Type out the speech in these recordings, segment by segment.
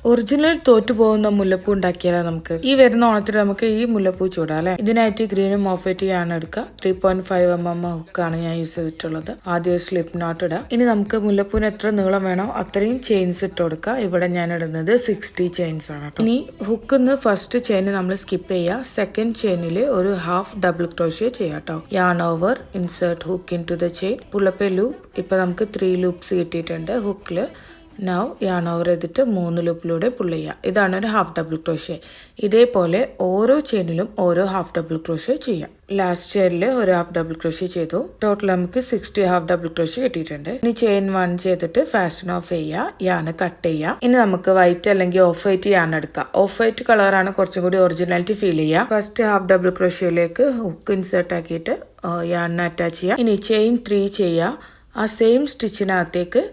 Original തോറ്റു പോകുന്ന മുല്ലപ്പൂ ഉണ്ടാക്കിയാലോ നമുക്ക്. ഈ വരുന്ന ഓണത്തിന് നമുക്ക് ഈ മുല്ലപ്പൂ ചൂടാം അല്ലെ. ഇതിനായിട്ട് ഗ്രീനും ഓഫ് വൈറ്റ് ആണ് എടുക്കുക. 3.5 ഹുക്കാണ് ഞാൻ യൂസ് ചെയ്തിട്ടുള്ളത്. ആദ്യം സ്ലിപ്പ് നോട്ട് ഇടാം. ഇനി നമുക്ക് മുല്ലപ്പൂവിന് എത്ര നീളം വേണോ അത്രയും ചെയിൻസ് ഇട്ട് കൊടുക്കുക. ഇവിടെ ഞാൻ ഇടുന്നത് 60 ചെയിൻസ് ആണ്. ഇനി ഹുക്കിന്ന് ഫസ്റ്റ് ചെയിൻ നമ്മൾ സ്കിപ്പ് ചെയ്യുക. സെക്കൻഡ് ചെയിനിൽ ഒരു ഹാഫ് ഡബിൾ ക്രോഷ്യ ചെയ്യാം കേട്ടോ. Yarn over, insert hook into the chain, pull up loop. ഇപ്പൊ നമുക്ക് 3 ലൂപ്സ് കിട്ടിയിട്ടുണ്ട് ഹുക്കില്. നൗ യാൺ ഓവർ ചെയ്തിട്ട് 3 ലൂപ്പിലൂടെ പുള്ള് ചെയ്യുക. ഇതാണ് ഒരു ഹാഫ് ഡബിൾ ക്രോഷ്യ. ഇതേപോലെ ഓരോ ചെയിനിലും ഓരോ ഹാഫ് ഡബിൾ ക്രോഷ്യ ചെയ്യാം. ലാസ്റ്റ് ചെയിനിൽ ഒരു ഹാഫ് ഡബിൾ ക്രോഷ്യ ചെയ്തു. ടോട്ടൽ നമുക്ക് 60 ഹാഫ് ഡബിൾ ക്രോഷ്യ കിട്ടിയിട്ടുണ്ട്. ഇനി ചെയിൻ 1 ചെയ്തിട്ട് ഫാസ്റ്റൻ ഓഫ് ചെയ്യുക. യാൺ കട്ട് ചെയ്യുക. ഇനി നമുക്ക് വൈറ്റ് അല്ലെങ്കിൽ ഓഫ് വൈറ്റ് യാൺ എടുക്കാം. ഓഫ് വൈറ്റ് കളറാണ് കുറച്ചും കൂടി ഒറിജിനാലിറ്റി ഫീൽ ചെയ്യുക. ഫസ്റ്റ് ഹാഫ് ഡബിൾ ക്രോഷ്യയിലേക്ക് ഹുക്ക് ഇൻസേർട്ട് ആക്കിയിട്ട് യാണിനെ അറ്റാച്ച് ചെയ്യുക. ഇനി ചെയിൻ 3 ചെയ്യുക. ആ സെയിം സ്റ്റിച്ചിനകത്തേക്ക്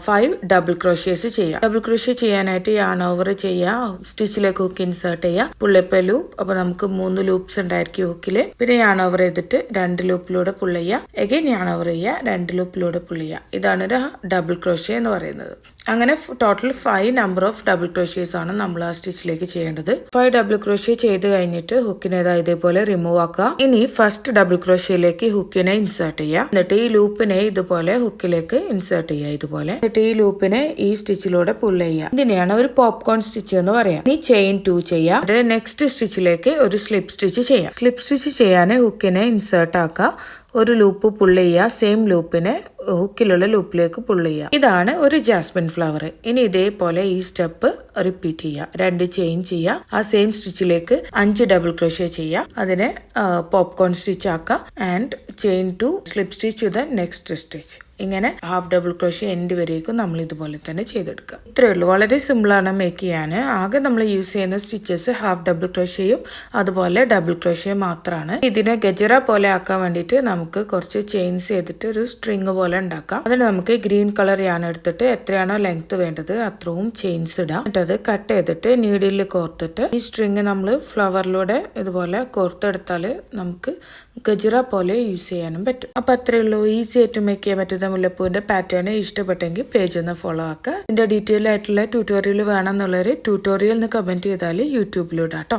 5 ഡബിൾ ക്രോഷ്യേഴ്സ് ചെയ്യാം. ഡബിൾ ക്രോഷ്യ ചെയ്യാനായിട്ട് യാൺ ഓവർ ചെയ്യുക. സ്റ്റിച്ചിലേക്ക് ഹുക്ക് ഇൻസേർട്ട് ചെയ്യുക. പുള്ളപ്പ ലൂപ്പ്. അപ്പൊ നമുക്ക് 3 ലൂപ്സ് ഉണ്ടായിരിക്കും ഹുക്കില്. പിന്നെ യാൺ ഓവർ ചെയ്തിട്ട് 2 ലൂപ്പിലൂടെ പുള്ള് ചെയ്യുക. എഗൈൻ യാൺ ഓവർ ചെയ്യുക. 2 ലൂപ്പിലൂടെ പുള്ള് ചെയ്യുക. ഇതാണ് ഒരു ഡബിൾ ക്രോഷ്യ എന്ന് പറയുന്നത്. അങ്ങനെ ടോട്ടൽ 5 നമ്പർ ഓഫ് ഡബിൾ ക്രോഷ്യേഴ്സ് ആണ് നമ്മൾ ആ സ്റ്റിച്ചിലേക്ക് ചെയ്യേണ്ടത്. 5 ഡബിൾ ക്രോഷ്യ ചെയ്ത് കഴിഞ്ഞിട്ട് ഹുക്കിനെ ഇതേപോലെ റിമൂവ് ആക്കുക. ഇനി ഫസ്റ്റ് ഡബിൾ ക്രോഷ്യയിലേക്ക് ഹുക്കിനെ ഇൻസേർട്ട് ചെയ്യുക. എന്നിട്ട് ഈ ലൂപ്പിനെ ഇതുപോലെ ഹുക്കിലേക്ക് ഇൻസേർട്ട് ചെയ്യുക. ഇതുപോലെ എന്നിട്ട് ഈ ലൂപ്പിനെ ഈ സ്റ്റിച്ചിലൂടെ പുള്ള് ചെയ്യുക. ഇതിനെയാണ് ഒരു പോപ്കോൺ സ്റ്റിച്ച് എന്ന് പറയാം. ഇനി ചെയിൻ 2 ചെയ്യാം. നെക്സ്റ്റ് സ്റ്റിച്ചിലേക്ക് ഒരു സ്ലിപ്പ് സ്റ്റിച്ച് ചെയ്യാം. സ്ലിപ്പ് സ്റ്റിച്ച് ചെയ്യാൻ ഹുക്കിനെ ഇൻസേർട്ട് ആക്കുക. ഒരു ലൂപ്പ് പുള്ള് ചെയ്യുക. സെയിം ലൂപ്പിനെ ഹുക്കിലുള്ള ലൂപ്പിലേക്ക് പുള്ള് ചെയ്യുക. ഇതാണ് ഒരു ജാസ്മിൻ ഫ്ലവർ. ഇനി ഇതേപോലെ ഈ സ്റ്റെപ്പ് റിപ്പീറ്റ് ചെയ്യുക. 2 ചെയിൻ ചെയ്യുക. ആ സെയിം സ്റ്റിച്ചിലേക്ക് 5 ഡബിൾ ക്രോഷ്യ ചെയ്യുക. അതിനെ പോപ്കോൺ സ്റ്റിച്ച് ആക്കുക. And chain 2 slip stitch to the next stitch. ഇങ്ങനെ ഹാഫ് ഡബിൾ ക്രോഷ്യ എൻഡ് വരേക്കും നമ്മൾ ഇതുപോലെ തന്നെ ചെയ്തെടുക്കുക. ഇത്രയേ ഉള്ളൂ. വളരെ സിമ്പിളാണ് മേക്ക് ചെയ്യാൻ. ആകെ നമ്മൾ യൂസ് ചെയ്യുന്ന സ്റ്റിച്ചസ് ഹാഫ് ഡബിൾ ക്രോഷ്യയും അതുപോലെ ഡബിൾ ക്രോഷ്യയും മാത്രമാണ്. ഇതിനെ ഗജറ പോലെ ആക്കാൻ വേണ്ടിയിട്ട് നമുക്ക് കുറച്ച് ചെയിൻസ് ചെയ്തിട്ട് ഒരു സ്ട്രിങ് പോലെ ഉണ്ടാക്കാം. അതിന് നമുക്ക് ഗ്രീൻ കളർ യാണ് എടുത്തിട്ട് എത്രയാണോ ലെങ്ത് വേണ്ടത് അത്രയും ചെയിൻസ് ഇടാം. എന്നിട്ട് അത് കട്ട് ചെയ്തിട്ട് നീഡിൽ കോർത്തിട്ട് ഈ സ്ട്രിങ് നമ്മൾ ഫ്ലവറിലൂടെ ഇതുപോലെ കോർത്തെടുത്താൽ നമുക്ക് ഗജറ പോലെ യൂസ് ചെയ്യാനും പറ്റും. അപ്പൊ അത്രയേ ഉള്ളൂ. ഈസി ആയിട്ട് മേക്ക് ചെയ്യാൻ പറ്റുന്ന മുല്ലപ്പൂവിന്റെ പാറ്റേൺ ഇഷ്ടപ്പെട്ടെങ്കിൽ പേജ് ഒന്ന് ഫോളോ ആക്കുക. ഇതിന്റെ ഡീറ്റെയിൽ ആയിട്ടുള്ള ട്യൂട്ടോറിയൽ വേണമെന്നുള്ളവർ ട്യൂട്ടോറിയൽ കമന്റ് ചെയ്താൽ യൂട്യൂബിലിടാം കേട്ടോ.